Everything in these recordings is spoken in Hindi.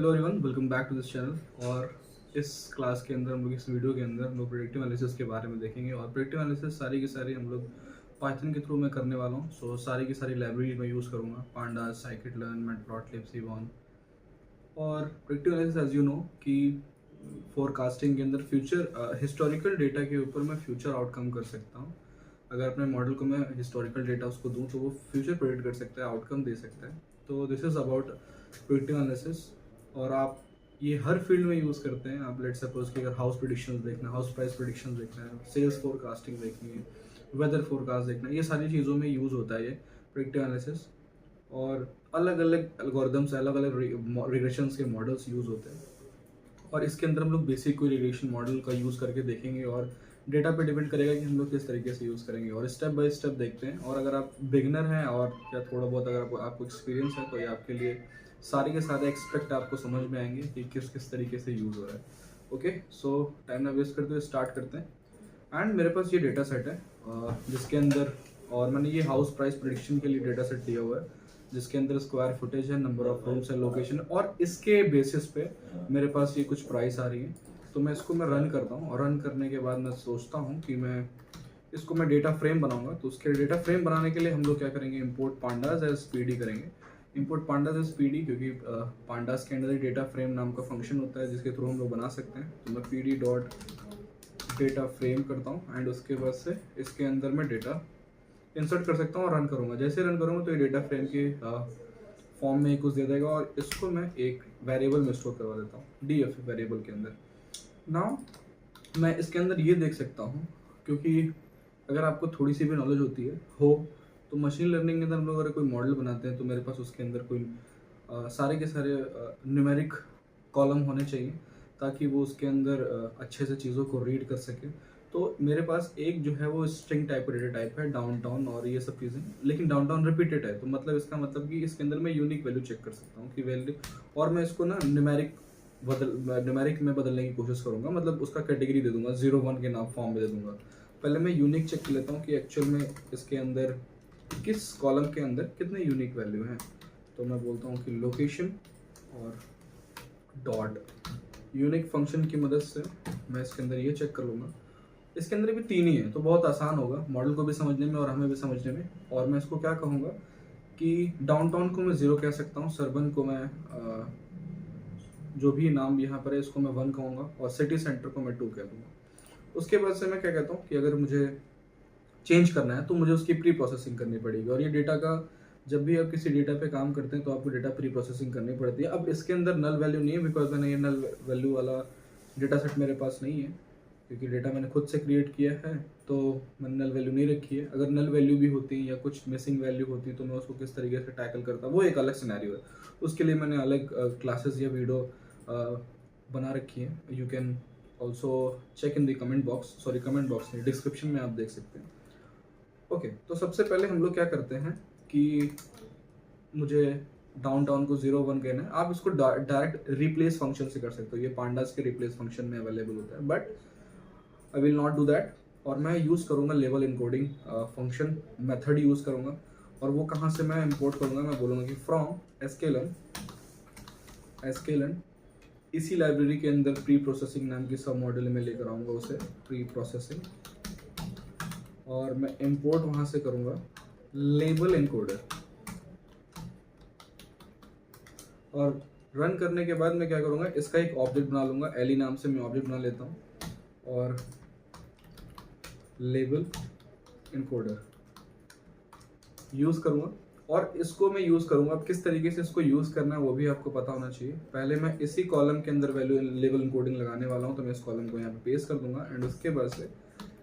Hello everyone, welcome back to this channel. और इस क्लास के अंदर हम लोग इस वीडियो के अंदर हम लोग प्रेडिक्टिव एनालिसिस के बारे में देखेंगे। और प्रेडिक्टिव एनालिसिस सारी की सारी हम लोग पाइथन के थ्रू मैं करने वाला हूँ। सो सारी की सारी लाइब्रेरी मैं यूज़ करूँगा, पांडास, साइकिट-लर्न, मैटप्लॉटलिब, सीबॉन। और predictive analysis as you know कि फोरकास्टिंग के अंदर फ्यूचर हिस्टोरिकल डेटा के ऊपर मैं फ्यूचर आउटकम कर सकता हूँ। अगर अपने मॉडल को मैं हिस्टोरिकल डेटा उसको दूँ तो वो फ्यूचर प्रेडिक्ट कर सकता है, आउटकम दे सकता है। तो this is about predictive analysis. और आप ये हर फील्ड में यूज़ करते हैं। आप लेट सपोज कि अगर हाउस प्रेडिक्शंस देखना है, हाउस प्राइस प्रेडिक्शंस देखना है, सेल्स फोरकास्टिंग देखनी है, वेदर फोरकास्ट देखना है, ये सारी चीज़ों में यूज़ होता है ये प्रेडिक्टिव एनालिसिस। और अलग अलग एल्गोरिदम्स, अलग अलग रिग्रेशंस के मॉडल्स यूज़ होते हैं। और इसके अंदर हम लोग बेसिक कोई रिग्रेशन मॉडल का यूज़ करके देखेंगे और डेटा पे डिपेंड करेगा कि हम लोग किस तरीके से यूज़ करेंगे। और स्टेप बाय स्टेप देखते हैं। और अगर आप बिगनर हैं और या थोड़ा बहुत अगर आपको एक्सपीरियंस है तो ये आपके लिए सारे के सारे एक्सपेक्ट आपको समझ में आएंगे कि किस किस तरीके से यूज़ हो रहा है। ओके, सो टाइम ना वेस्ट करते हुए स्टार्ट करते हैं। एंड मेरे पास ये डेटा सेट है जिसके अंदर, और मैंने ये हाउस प्राइस प्रेडिक्शन के लिए डेटा सेट दिया हुआ है जिसके अंदर स्क्वायर फुटेज है, नंबर ऑफ रूम्स है, लोकेशन, और इसके बेसिस पे मेरे पास ये कुछ प्राइस आ रही है। तो मैं इसको मैं रन करता हूँ और रन करने के बाद मैं सोचता हूँ कि मैं डेटा फ्रेम बनाऊंगा। तो उसके डेटा फ्रेम बनाने के लिए हम लोग क्या करेंगे, इंपोर्ट पांडास एज पीडी करेंगे। इंपोर्ट पांडास एज पीडी, क्योंकि पांडास के अंदर ही डेटा फ्रेम नाम का फंक्शन होता है जिसके थ्रू हम लोग बना सकते हैं। तो मैं पीडी डॉट डेटा फ्रेम करता हूँ एंड उसके बाद से इसके अंदर मैं डेटा इंसर्ट कर सकता हूँ और रन करूँगा। जैसे रन करूँगा तो ये डेटा फ्रेम के फॉर्म में कुछ दे देगा और इसको मैं एक वेरिएबल में स्टोर करवा देता हूँ, डीएफ वेरिएबल के अंदर। नाउ मैं इसके अंदर ये देख सकता हूँ, क्योंकि अगर आपको थोड़ी सी भी नॉलेज होती है तो मशीन लर्निंग के अंदर हम लोग अगर कोई मॉडल बनाते हैं तो मेरे पास उसके अंदर कोई सारे के सारे न्यूमेरिक कॉलम होने चाहिए ताकि वो उसके अंदर अच्छे से चीज़ों को रीड कर सके। तो मेरे पास एक जो है वो स्ट्रिंग टाइप डेटा टाइप है, डाउनटाउन और ये सब चीज़ें, लेकिन डाउनटाउन रिपीटेड है। तो मतलब इसका मतलब कि इसके अंदर मैं यूनिक वैल्यू चेक कर सकता हूँ कि वैल्यू, और मैं इसको ना न्यूमेरिक में बदलने की कोशिश करूँगा। मतलब उसका कैटेगरी दे दूंगा, 0-1 के नाम फॉर्म में दे दूंगा। पहले मैं यूनिक चेक कर लेता हूँ कि एक्चुअल में इसके अंदर किस कॉलम के अंदर कितने यूनिक वैल्यू हैं। तो मैं बोलता हूँ कि लोकेशन और डॉट यूनिक फंक्शन की मदद से मैं इसके अंदर ये चेक कर लूँगा। इसके अंदर भी 3 ही है तो बहुत आसान होगा मॉडल को भी समझने में और हमें भी समझने में। और मैं इसको क्या कहूँगा कि डाउनटाउन को मैं 0 कह सकता हूँ, सर्बन को मैं जो भी नाम यहाँ पर है इसको मैं 1 कहूँगा, और सिटी सेंटर को मैं 2 कह दूँगा। उसके बाद से मैं क्या कहता हूँ कि अगर मुझे चेंज करना है तो मुझे उसकी प्री प्रोसेसिंग करनी पड़ेगी। और ये डेटा का, जब भी आप किसी डेटा पे काम करते हैं तो आपको डेटा प्री प्रोसेसिंग करनी पड़ती है। अब इसके अंदर नल वैल्यू नहीं है बिकॉज मैंने ये नल वैल्यू वाला डेटा सेट मेरे पास नहीं है, क्योंकि डेटा मैंने खुद से क्रिएट किया है तो मैंने नल वैल्यू नहीं रखी है। अगर नल वैल्यू भी होती या कुछ मिसिंग वैल्यू होती तो मैं उसको किस तरीके से टैकल करता, वो एक अलग सिनेरियो है। उसके लिए मैंने अलग क्लासेस या वीडियो बना रखी है। You can also check in the comment box नहीं, डिस्क्रिप्शन में आप देख सकते हैं। ओके, तो सबसे पहले हम लोग क्या करते हैं कि मुझे डाउनटाउन को 0-1 कहना है। आप इसको डायरेक्ट रिप्लेस फंक्शन से कर सकते हो, ये पांडास के रिप्लेस फंक्शन में अवेलेबल होता है, but I will not do that. और मैं यूज़ करूँगा level encoding function method use करूँगा। और वो कहाँ से मैं इंपोर्ट करूँगा, मैं बोलूँगा कि फ्रॉम एसकेलन इसी लाइब्रेरी के अंदर प्री प्रोसेसिंग नाम की सब मॉडल में लेकर आऊँगा उसे, प्री प्रोसेसिंग, और मैं इंपोर्ट वहाँ से करूँगा लेबल इनकोडर। और रन करने के बाद मैं क्या करूँगा, इसका एक ऑब्जेक्ट बना लूँगा, एली नाम से मैं ऑब्जेक्ट बना लेता हूँ, और लेबल इनकोडर यूज़ करूँगा। और इसको मैं यूज़ करूँगा, अब किस तरीके से इसको यूज़ करना है वो भी आपको पता होना चाहिए। पहले मैं इसी कॉलम के अंदर वैल्यू लेबल इनकोडिंग लगाने वाला हूँ, तो मैं इस कॉलम को यहाँ पे पेस्ट कर दूंगा। एंड उसके बाद से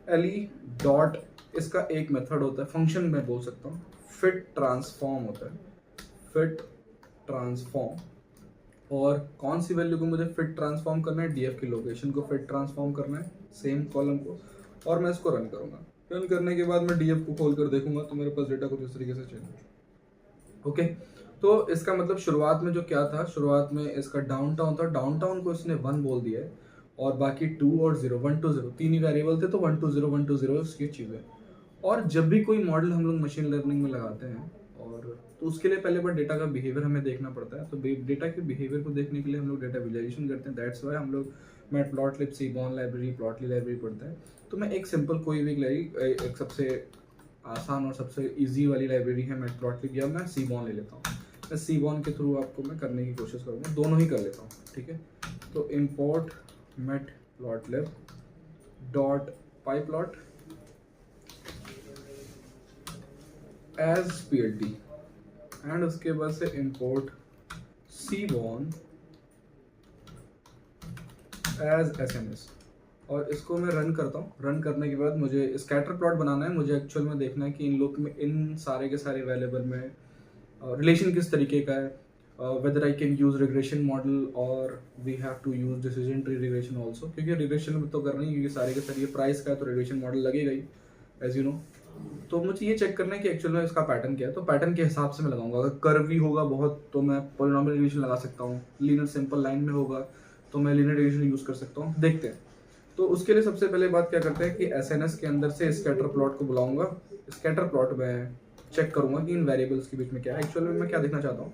एली डॉट, इसका एक मेथड होता है, फंक्शन मैं बोल सकता हूँ, फिट ट्रांसफॉर्म होता है, फिट ट्रांसफॉर्म। और कौन सी वैल्यू को मुझे फिट ट्रांसफॉर्म करना है, डीएफ की लोकेशन को फिट ट्रांसफॉर्म करना है, सेम कॉलम को। और मैं इसको रन करूँगा। रन करने के बाद मैं डीएफ को खोल कर देखूंगा तो मेरे पास डेटा कुछ इस तरीके से चेंज हो। ओके, तो इसका मतलब शुरुआत में जो क्या था, शुरुआत में इसका डाउनटाउन था, डाउनटाउन को इसने 1 बोल दिया है, और बाकी 2 और 0, 1 to 0 तीन ही वेरिएबल थे, तो 1 to 0 इसकी चीज़ें। और जब भी कोई मॉडल हम लोग मशीन लर्निंग में लगाते हैं, और और तो उसके लिए पहले बार डेटा का बिहेवियर हमें देखना पड़ता है। तो डेटा के बिहेवियर को देखने के लिए हम लोग डेटा विजुअलाइजेशन करते हैं। दैट्स वाई हम लोग matplotlib, seaborn library, plotly library पढ़ते हैं। तो मैं एक सिंपल कोई भी लाइब्रेरी, एक सबसे आसान और सबसे इजी वाली लाइब्रेरी है मैटप्लॉटलिब, या मैं सीबॉर्न ले लेता हूँ। मैं सीबॉर्न के थ्रू आपको मैं करने की कोशिश करूँगा, दोनों ही कर लेता हूँ, ठीक है। तो import matplotlib dot pyplot as PLT and उसके बाद से इम्पोर्ट सीबॉर्न एज SMS, और इसको मैं रन करता हूँ। रन करने के बाद मुझे स्कैटर प्लॉट बनाना है। मुझे एक्चुअल में देखना है कि इन लोग में, इन सारे के सारे वेरिएबल में रिलेशन किस तरीके का है, whether I can use regression model or we have to use decision tree regression also, क्योंकि regression में तो करना ही, क्योंकि सारे के सारे प्राइस का है तो regression model लगेगा ही as you know। तो मुझे ये चेक करना है कि एक्चुअल में इसका पैटर्न क्या है। तो पैटर्न के हिसाब से मैं लगाऊंगा। अगर कर्व भी होगा बहुत तो मैं पॉलिनॉमियल रिग्रेशन लगा सकता हूँ, लीनियर सिंपल लाइन में होगा तो मैं लीनियर रिग्रेशन यूज कर सकता हूँ। देखते हैं। तो उसके लिए सबसे पहले बात क्या करते हैं कि SNS के अंदर से स्कैटर प्लॉट को बुलाऊंगा। स्कैटर प्लॉट में चेक करूंगा कि इन वेरिएबल्स के बीच में क्या है। एक्चुअल में मैं क्या देखना चाहता हूँ,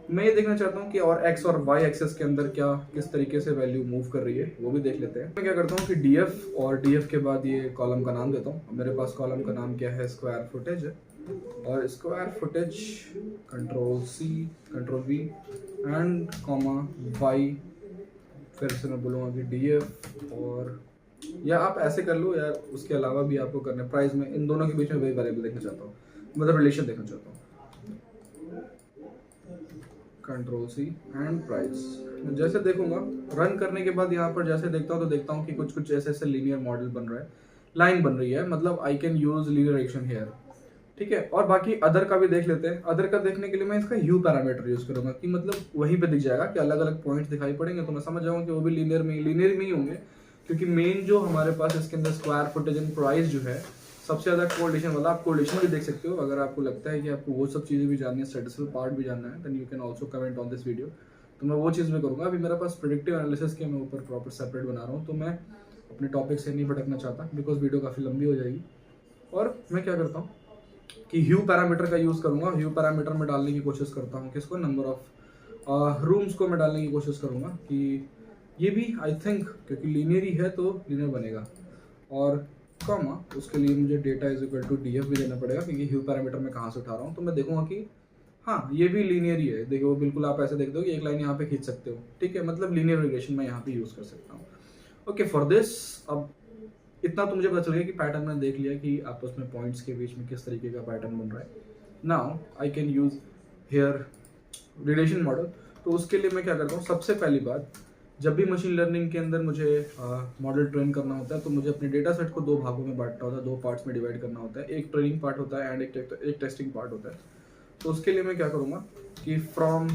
मैं ये देखना चाहता हूँ कि और x और y एक्सेस के अंदर क्या किस तरीके से वैल्यू मूव कर रही है, वो भी देख लेते हैं। मैं क्या करता हूँ कि df और df के बाद ये कॉलम का नाम देता हूँ। मेरे पास कॉलम का नाम क्या है, स्क्वायर फुटेज है, और square footage Ctrl+C Ctrl+V and comma y, फिर से मैं बोलूँगा कि df, और या आप ऐसे कर लो, या उसके अलावा भी आपको करना है प्राइस में। इन दोनों के बीच में वही वेरिएबल देखना चाहता हूँ, मतलब रिलेशन देखना चाहता हूँ। Ctrl+C एंड प्राइस जैसे देखूंगा। रन करने के बाद यहाँ पर जैसे देखता हूँ तो देखता हूँ कि कुछ कुछ ऐसे ऐसे लीनियर मॉडल बन रहा है, लाइन बन रही है, मतलब I can use linear regression here, ठीक है। और बाकी अदर का भी देख लेते हैं। अदर का देखने के लिए मैं इसका ह्यू पैरामीटर यूज करूंगा, कि मतलब वहीं पे दिख जाएगा कि अलग अलग पॉइंट्स दिखाई पड़ेंगे, तो मैं समझ जाऊंगा कि वो भी लीनियर में ही होंगे। क्योंकि मेन जो हमारे पास इसके अंदर स्क्वायर फुटेज एंड प्राइस जो है सबसे ज़्यादा कोरिलेशन वाला, आप कोरिलेशन भी देख सकते हो। अगर आपको लगता है कि आपको वो सब चीज़ें भी जाननी है, स्टैटिस्टिकल पार्ट भी जानना है, then you can also comment on this video. तो मैं वो चीज़ भी करूँगा। अभी मेरे पास प्रेडिक्टिव एनालिसिस के मैं ऊपर प्रॉपर सेपरेट बना रहा हूँ, तो मैं अपने टॉपिक से नहीं भटकना चाहता, बिकॉज वीडियो काफ़ी लंबी हो जाएगी। और मैं क्या करता हूँ कि ह्यू पैरामीटर का यूज़ करूँगा। ह्यू पैरामीटर में डालने की कोशिश करता हूँ किसको, नंबर ऑफ रूम्स को मैं डालने की कोशिश करूँगा कि ये भी आई थिंक, क्योंकि लीनियर ही है तो लीनियर बनेगा। और कॉमा उसके लिए मुझे data is equal to df भी देना पड़ेगा, क्योंकि ह्यू पैरामीटर में कहाँ से उठा रहा हूँ। तो मैं देखूंगा कि हाँ ये भी लीनियर ही है। देखो बिल्कुल आप ऐसे देखते हो कि एक लाइन यहाँ पे खींच सकते हो, ठीक है, मतलब लीनियर रिग्रेशन मैं यहाँ पे यूज़ कर सकता हूँ। ओके, फॉर दिस अब इतना तो मुझे पता चल गया कि पैटर्न मैंने देख लिया कि आपस में पॉइंट्स के बीच में किस तरीके का पैटर्न बन रहा है। Now I can use hair relation model. तो उसके लिए मैं क्या करता हूँ, सबसे पहली बात, जब भी मशीन लर्निंग के अंदर मुझे मॉडल ट्रेन करना होता है तो मुझे अपने डेटा सेट को दो भागों में बांटना होता है, दो पार्ट्स में डिवाइड करना होता है। एक ट्रेनिंग पार्ट होता है एंड एक टेस्टिंग पार्ट होता है। तो उसके लिए मैं क्या करूँगा कि फ्रॉम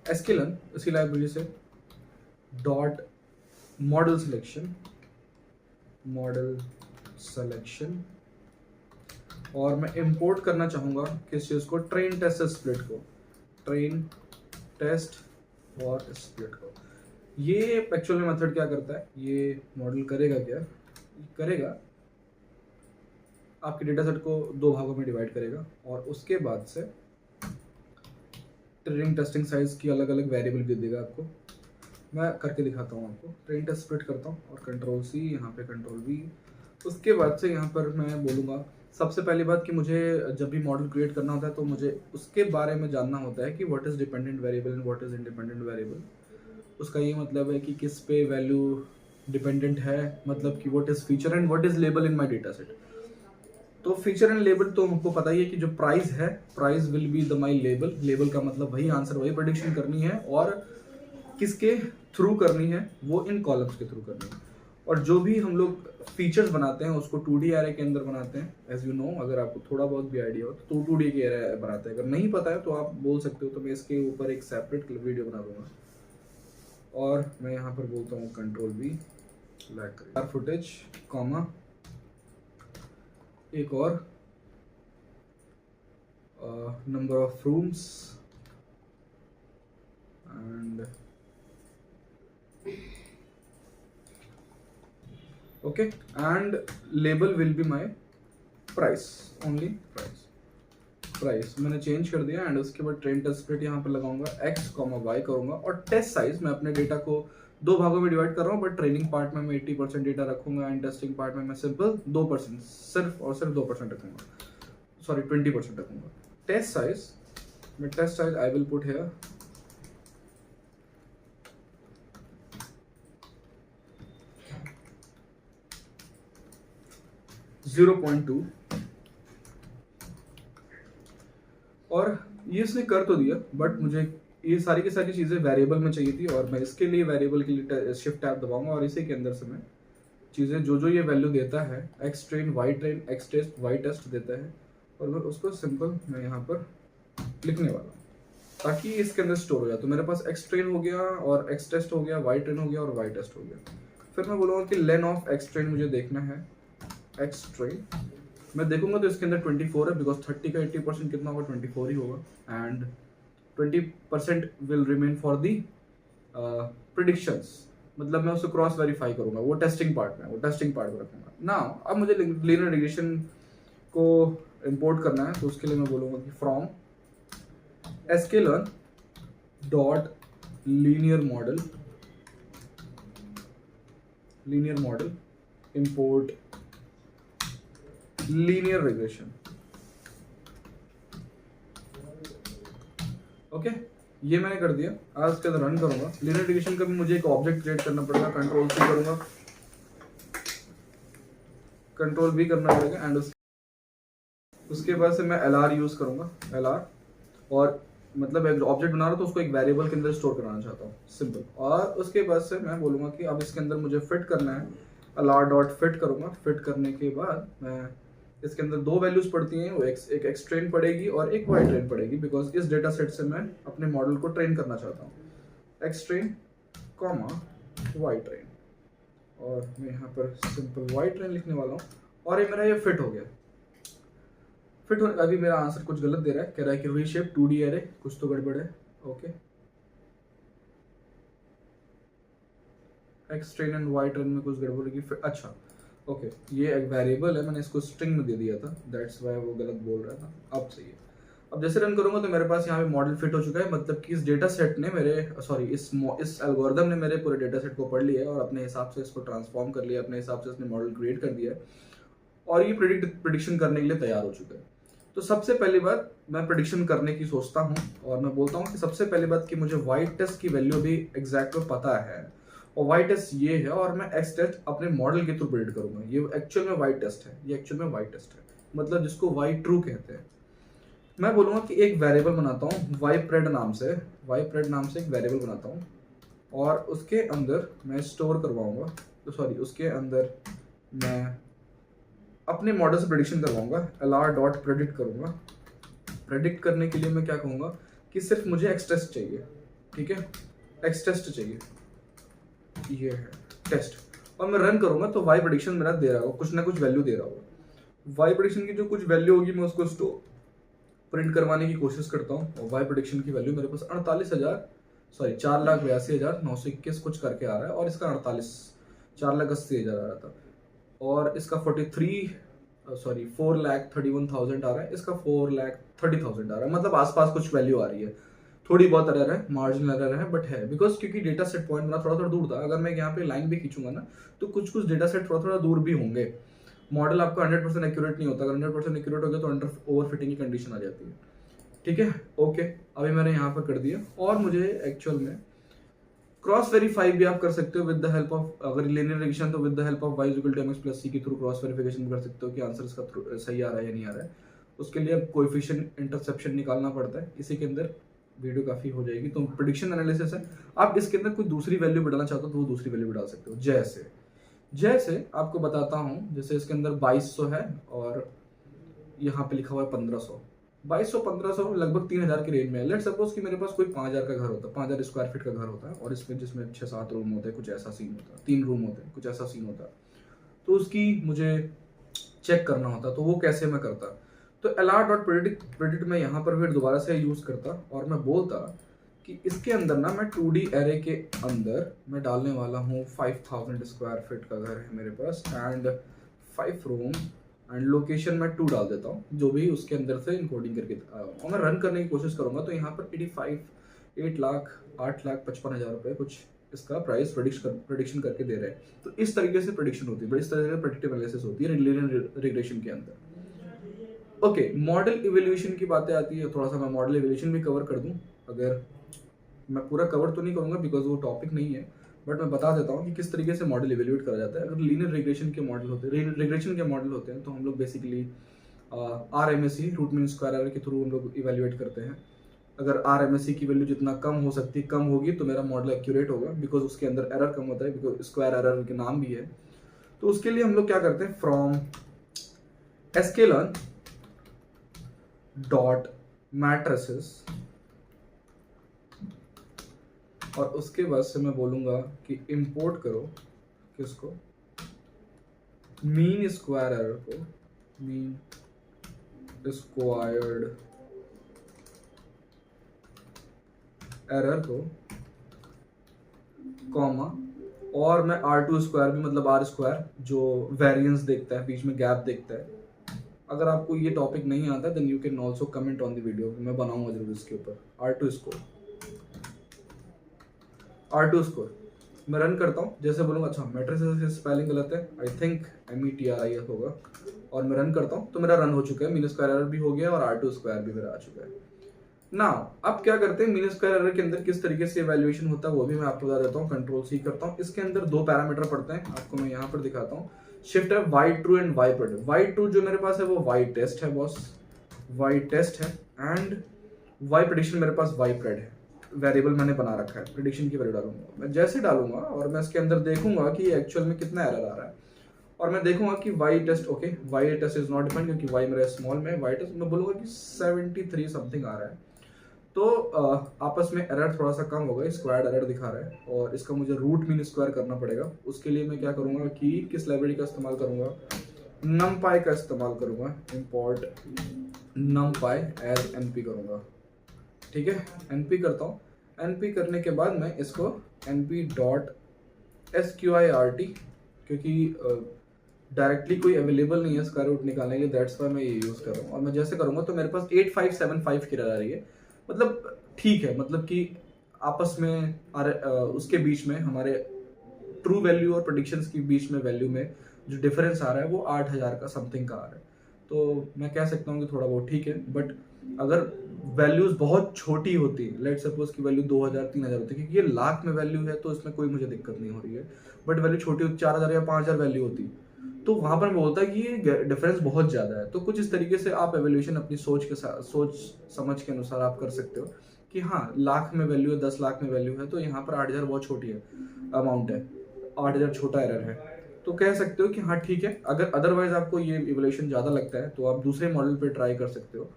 sklearn, इसी लाइब्रेरी से डॉट मॉडल सिलेक्शन, और मैं इंपोर्ट करना चाहूँगा किस चीज़ को, ट्रेन टेस्ट स्प्लिट को, ट्रेन टेस्ट और स्प्लिट को। ये एक्चुअल में मेथड क्या करता है, ये मॉडल करेगा क्या, करेगा आपके डेटा सेट को दो भागों में डिवाइड करेगा, और उसके बाद से ट्रेनिंग टेस्टिंग साइज की अलग अलग वेरिएबल भी देगा आपको। मैं करके दिखाता हूँ आपको। ट्रेन टेस्ट स्प्लिट करता हूँ और Ctrl+C, यहाँ पे Ctrl+V। उसके बाद से यहाँ पर मैं बोलूँगा सबसे पहली बात कि मुझे जब भी मॉडल क्रिएट करना होता है तो मुझे उसके बारे में जानना होता है कि what is dependent variable and what is independent variable. उसका ये मतलब है कि किस पे वैल्यू डिपेंडेंट है, मतलब कि what is feature and what is label in my data set. तो फीचर एंड लेबल तो हमको पता ही है कि जो प्राइस है, price will be the my label. Label का मतलब वही आंसर, वही प्रेडिक्शन करनी है, और किसके थ्रू करनी है, वो इन कॉलम्स के थ्रू करनी है। और जो भी हम लोग फीचर्स बनाते हैं उसको 2D एरे के अंदर बनाते हैं, एज यू नो। अगर आपको थोड़ा बहुत भी आइडिया हो तो 2D के एरे बनाते हैं। अगर नहीं पता है तो आप बोल सकते हो, तो मैं इसके ऊपर एक सेपरेट वीडियो बना दूंगा। और मैं यहाँ पर बोलता हूँ Ctrl+V, लैग फुटेज, कॉमा एक और number of rooms and okay, and label will be my price, only price, price मैंने चेंज कर दिया एंड उसके बाद ट्रेन टेस्ट स्प्लिट यहाँ पर लगाऊंगा x, y करूंगा और टेस्ट साइज मैं अपने डेटा को दो भागों में डिवाइड कर रहा हूँ, बट ट्रेनिंग पार्ट में मैं 80% डेटा रखूंगा एंड टेस्टिंग पार्ट में मैं सिंपल 2%, सिर्फ और सिर्फ 2% रखूंगा, सॉरी 20% रखूंगा। Test size I will put here 0.2 और ये इसने कर तो दिया, बट मुझे ये सारी की सारी चीज़ें वेरिएबल में चाहिए थी और मैं इसके लिए वेरिएबल के लिए शिफ्ट टैब दबाऊंगा और इसी के अंदर से मैं चीज़ें जो ये वैल्यू देता है x train, x test, y test देता है और मैं उसको सिंपल मैं यहाँ पर लिखने वाला हूँ ताकि इसके अंदर स्टोर हो जाए। तो मेरे पास एक्स ट्रेन हो गया और एक्स टेस्ट हो गया, वाई ट्रेन हो गया और वाई टेस्ट हो गया। फिर मैं बोलूँगा कि लेन ऑफ एक्स ट्रेन मुझे देखना है, एक्स ट्रेन मैं देखूंगा तो इसके अंदर 24 है, बिकॉज 30 का 80% कितना होगा, 24 ही होगा and 20% will remain for the predictions, मतलब मैं उसको क्रॉस वेरीफाई करूंगा, वो टेस्टिंग पार्ट में रखूंगा ना। अब मुझे लीनियर रिग्रेशन को इंपोर्ट करना है तो उसके लिए मैं बोलूंगा कि from sklearn dot linear model import linear regression. Okay, ये मैंने कर दिया। आज इसके अंदर रन करूंगा। लीनियर रिग्रेशन का भी मुझे एक ऑब्जेक्ट क्रिएट करना पड़ेगा, कंट्रोल सी करूंगा, कंट्रोल भी करना पड़ेगा एंड उसके बाद से मैं LR यूज करूंगा, LR, और मतलब एक ऑब्जेक्ट बना रहा हूं तो उसको एक वेरिएबल के अंदर स्टोर कराना चाहता हूँ, सिंपल। और उसके बाद से मैं बोलूंगा कि अब इसके अंदर मुझे फिट करना है, LR डॉट फिट करूंगा। फिट करने के बाद मैं इसके अंदर दो वैल्यूज पड़ती हैं, वो एक एक्स ट्रेन पड़ेगी और एक वाई ट्रेन पड़ेगी, बिकॉज इस डेटा सेट से मैं अपने मॉडल को ट्रेन करना चाहता हूँ। X train comma y train, और मैं यहाँ पर सिंपल वाई ट्रेन लिखने वाला हूँ और ये मेरा ये फिट हो गया। फिट होने, अभी मेरा आंसर कुछ गलत दे रहा है, कह रहा है कि रीशेप 2D एरे, कुछ तो गड़बड़ है। Okay, x train and y train में कुछ गड़बड़ होगी। अच्छा ओके, ये एक वेरिएबल है, मैंने इसको स्ट्रिंग में दे दिया था, दैट्स व्हाई वो गलत बोल रहा था। अब सही है। अब जैसे रन करूंगा तो मेरे पास यहाँ पे मॉडल फिट हो चुका है, मतलब कि इस डेटा सेट ने इस एल्गोरिथम ने मेरे पूरे डेटा सेट को पढ़ लिया है और अपने हिसाब से इसको ट्रांसफॉर्म कर लिया, अपने हिसाब से इसने मॉडल क्रिएट कर दिया है और ये प्रिडिक्शन करने के लिए तैयार हो चुका है। तो सबसे पहली बात मैं प्रिडिक्शन करने की सोचता हूँ और मैं बोलता हूँ कि सबसे पहली बात कि मुझे वाई टेस्ट की वैल्यू भी एग्जैक्ट पता है और वाई टेस्ट ये है और मैं एक्स टेस्ट अपने मॉडल के थ्रू प्रिडिक्ट करूंगा। ये एक्चुअल में वाई टेस्ट है, ये एक्चुअल में वाई टेस्ट है, मतलब जिसको वाई ट्रू कहते हैं। मैं बोलूँगा कि एक वेरिएबल बनाता हूँ वाई प्रेड नाम से एक वेरिएबल बनाता हूँ और उसके अंदर मैं स्टोर करवाऊंगा, उसके अंदर मैं अपने मॉडल से प्रेडिक्शन करवाऊंगा, LR डॉट प्रेडिक्ट करूंगा। प्रेडिक्ट करने के लिए मैं क्या कहूँगा कि सिर्फ मुझे एक्स टेस्ट चाहिए, ठीक है, एक्स टेस्ट चाहिए, ये है टेस्ट, और मैं रन करूंगा तो वाई प्रेडिक्शन मेरा दे रहा होगा, कुछ ना कुछ वैल्यू दे रहा होगा। वाई प्रेडिक्शन की जो कुछ वैल्यू होगी मैं उसको स्टोर प्रिंट करवाने की कोशिश करता हूँ और वाई प्रेडिक्शन की वैल्यू मेरे पास 4,82,921 कुछ करके आ रहा है और इसका 4,80,000 आ रहा था और इसका 4,31,000 आ रहा है, इसका 4,30,000 आ रहा है, मतलब आसपास कुछ वैल्यू आ रही है। थोड़ी बहुत एरर है, मार्जिनल एरर है, बट है, बिकॉज क्योंकि डेटा सेट पॉइंट मेरा थोड़ा दूर था। अगर मैं यहाँ पे लाइन भी खींचूंगा ना तो कुछ डेटा सेट थोड़ा दूर भी होंगे। मॉडल आपका 100% एक्यूरेट नहीं होता, अगर 100% एक्यूरेट हो गया तो अंडर ओवरफिटिंग की कंडीशन आ जाती है, ठीक है। ओके, अभी मैंने यहाँ पर कर दिया और मुझे एक्चुअल में क्रॉस वेरीफाई भी आप कर सकते हो विद द हेल्प ऑफ, अगर लीनियर रिग्रेशन तो with the help of y = mx + c के थ्रू क्रॉस वेरिफिकेशन कर सकते हो कि आंसर इसका सही आ रहा है या नहीं आ रहा है। उसके लिए अब कोएफिशिएंट इंटरसेप्शन निकालना पड़ता है, इसी के अंदर वीडियो काफी हो जाएगी। तो प्रेडिक्शन एनालिसिस है, आप इसके अंदर कोई दूसरी वैल्यू बढ़ाना चाहते हो तो वो दूसरी वैल्यू बढ़ा सकते हो। जैसे आपको बताता हूँ, जैसे इसके अंदर 2200 है और यहाँ पे लिखा हुआ है 1500, 2200-1500 लगभग 3000 की रेंज में है। लेट्स सपोज कि मेरे पास कोई 5000 का घर होता है, 5000 स्क्वायर फीट का घर होता है और इसमें जिसमें 6-7 रूम होते हैं, कुछ ऐसा सीन होता है, 3 रूम होते हैं, कुछ ऐसा सीन होता है, तो उसकी मुझे चेक करना होता, तो वो कैसे मैं करता, तो LR डॉट प्रेडिक्ट में यहाँ पर फिर दोबारा से यूज करता और मैं बोलता कि इसके अंदर ना मैं 2D एरे के अंदर मैं डालने वाला हूँ 5000 स्क्वायर फीट का घर है मेरे पास एंड 5 रूम एंड लोकेशन मैं 2 डाल देता हूँ, जो भी उसके अंदर से इनकोडिंग करके आया हूँ, और मैं रन करने की कोशिश करूँगा। तो यहाँ पर 8,55,55,000 रुपये कुछ इसका प्राइस प्रेडिक्शन करके दे रहे हैं। तो इस तरीके से प्रेडिक्शन होती है, इस तरीके से प्रेडिक्टिव एनालिसिस होती है लीनियर रिग्रेशन के अंदर। ओके, मॉडल इवैल्यूएशन की बातें आती है, थोड़ा सा मैं मॉडल इवैल्यूएशन भी कवर कर दूं। अगर मैं पूरा कवर तो नहीं करूंगा बिकॉज वो टॉपिक नहीं है, बट मैं बता देता हूँ कि किस तरीके से मॉडल इवेल्यूएट करा जाता है। अगर लीनियर रिग्रेशन के मॉडल होते हैं, रिग्रेशन के मॉडल होते हैं, तो हम लोग basically RMSE root mean square error के थ्रू हम लोग इवेल्यूएट करते हैं। अगर RMSE की वैल्यू जितना कम हो सकती है, कम होगी, तो मेरा मॉडल एक्यूरेट होगा बिकॉज उसके अंदर एरर कम होता है, बिकॉज स्क्वायर एरर के नाम भी है। तो उसके लिए हम लोग क्या करते हैं, फ्रॉम sklearn डॉट मैट्रिसेस, और उसके बाद से मैं बोलूंगा कि इंपोर्ट करो किसको, मीन स्क्वायर एरर को, मीन स्क्वायर्ड एरर को, कॉमा, और मैं R2 स्क्वायर भी, मतलब R स्क्वायर जो वेरिएंस देखता है, बीच में गैप देखता है। अगर आपको ये टॉपिक नहीं आता then you can also comment on the video, मैं बनाऊंगा जरूर इसके ऊपर। R2 स्कोर मैं रन करता हूँ, जैसे बोलूँगा अच्छा मैट्रिसेस की स्पेलिंग गलत है, आई थिंक METRIS होगा, और मैं रन करता हूँ तो मेरा रन हो चुका है, मीन स्क्वायर एरर भी हो गया और R2 स्क्वायर भी मेरा आ चुका है। ना अब क्या करते हैं, मीन स्क्वायर एरर के अंदर किस तरीके से इवैल्यूएशन होता है वो भी मैं आपको बता देता हूँ। Ctrl+C करता हूँ, इसके अंदर 2 पैरामीटर पड़ते हैं, आपको मैं यहाँ पर दिखाता हूँ। शिफ्ट है y true and y predict। y true जो मेरे पास है वो y टेस्ट है बॉस, y टेस्ट है, एंड y prediction मेरे पास y pred है। वेरिएबल मैंने बना रखा है, प्रेडिक्शन की वैल्यू डालूंगा, मैं जैसे डालूंगा और मैं इसके अंदर देखूंगा कि एक्चुअल में कितना एरर आ रहा है, और मैं देखूंगा कि y test okay, y test is not defined क्योंकि y मेरा स्मॉल में, y टेस्ट मैं बोलूंगा कि 73 समथिंग आ रहा है। तो आपस में एरर थोड़ा सा कम होगा, स्क्वायर्ड एरर दिखा रहा है, और इसका मुझे रूट मीन स्क्वायर करना पड़ेगा। उसके लिए मैं क्या करूंगा कि किस लाइब्रेरी का इस्तेमाल करूंगा, numpy का इस्तेमाल करूंगा, import numpy एज np करूंगा, ठीक है। np करता हूँ, np करने के बाद मैं इसको np.squirt, क्योंकि डायरेक्टली कोई अवेलेबल नहीं है स्क्वायर रूट निकालने के लिए, दैट्स वाई मैं ये यूज़ कर रहा हूँ। और मैं जैसे करूँगा तो मेरे पास 8575 की आ रही है, मतलब ठीक है, मतलब कि आपस में उसके बीच में हमारे ट्रू वैल्यू और प्रेडिक्शंस के बीच में वैल्यू में जो डिफरेंस आ रहा है वो 8000 का समथिंग का आ रहा है। तो मैं कह सकता हूँ कि थोड़ा बहुत ठीक है, बट अगर वैल्यूज बहुत छोटी होती, लेट सपोज की वैल्यू 2000-3000 होती, क्योंकि ये लाख में वैल्यू है तो इसमें कोई मुझे दिक्कत नहीं हो रही है, बट वैल्यू छोटी होती, 4000 या 5000 वैल्यू होती, तो वहां पर मैं बोलता कि ये डिफरेंस बहुत ज्यादा है। तो कुछ इस तरीके से आप एवोल्यूशन अपनी सोच समझ के अनुसार आप कर सकते हो कि हाँ लाख में वैल्यू है, 10 लाख में वैल्यू है, तो यहाँ पर 8000 बहुत छोटी है अमाउंट है, 8000 छोटा एरर है, तो कह सकते हो कि हाँ ठीक है। अगर अदरवाइज आपको ये इवोल्यूशन ज़्यादा लगता है तो आप दूसरे मॉडल पे ट्राई कर सकते हो,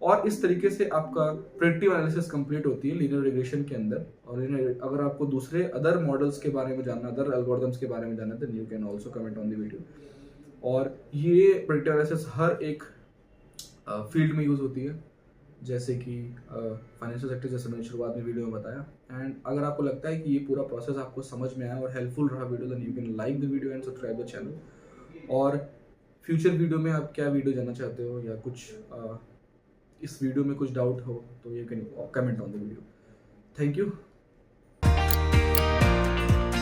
और इस तरीके से आपका प्रेडिक्टिव एनालिसिस कंप्लीट होती है लीनियर रिग्रेशन के अंदर। और अगर आपको दूसरे अदर मॉडल्स के बारे में जानना, अदर एल्गोरिथम्स के बारे में जानना, then you can also comment on the video. और ये प्रेडिक्टिव एनालिसिस हर एक फील्ड में यूज़ होती है, जैसे कि फाइनेंशियल सेक्टर, जैसे मैंने शुरुआत में वीडियो में बताया। एंड अगर आपको लगता है कि ये पूरा प्रोसेस आपको समझ में आया और हेल्पफुल रहा video, then you can like the video and subscribe the channel. और फ्यूचर वीडियो में आप क्या वीडियो जानना चाहते हो, या कुछ इस वीडियो में कुछ डाउट हो तो you can comment on the video. Thank you.